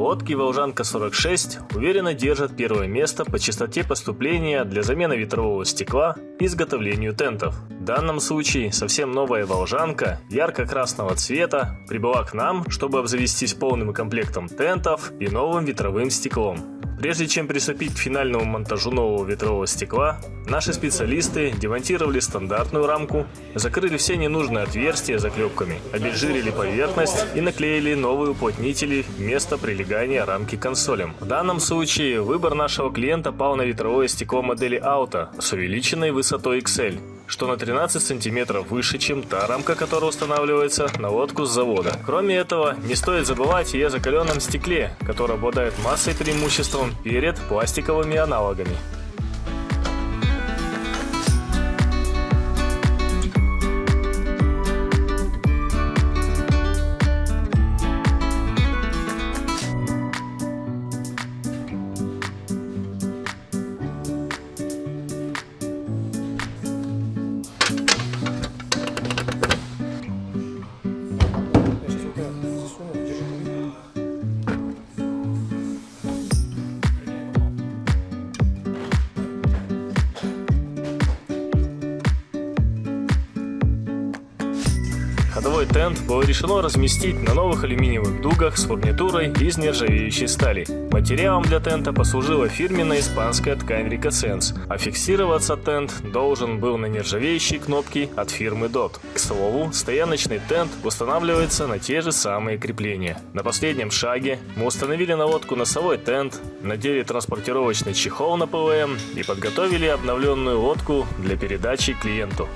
Лодки Волжанка 46 уверенно держат первое место по частоте поступления для замены ветрового стекла и изготовлению тентов. В данном случае совсем новая Волжанка ярко-красного цвета прибыла к нам, чтобы обзавестись полным комплектом тентов и новым ветровым стеклом. Прежде чем приступить к финальному монтажу нового ветрового стекла, наши специалисты демонтировали стандартную рамку, закрыли все ненужные отверстия заклепками, обезжирили поверхность и наклеили новые уплотнители вместо прилегания рамки к консолям. В данном случае выбор нашего клиента пал на ветровое стекло модели Auto с увеличенной высотой XL, что на 13 сантиметров выше, чем та рамка, которая устанавливается на лодку с завода. Кроме этого, не стоит забывать и о закаленном стекле, которое обладает массой преимуществом перед пластиковыми аналогами. Ходовой тент было решено разместить на новых алюминиевых дугах с фурнитурой из нержавеющей стали. Материалом для тента послужила фирменная испанская ткань Рикосенс, а фиксироваться тент должен был на нержавеющей кнопке от фирмы DOT. К слову, стояночный тент устанавливается на те же самые крепления. На последнем шаге мы установили на лодку носовой тент, надели транспортировочный чехол на ПВМ и подготовили обновленную лодку для передачи клиенту.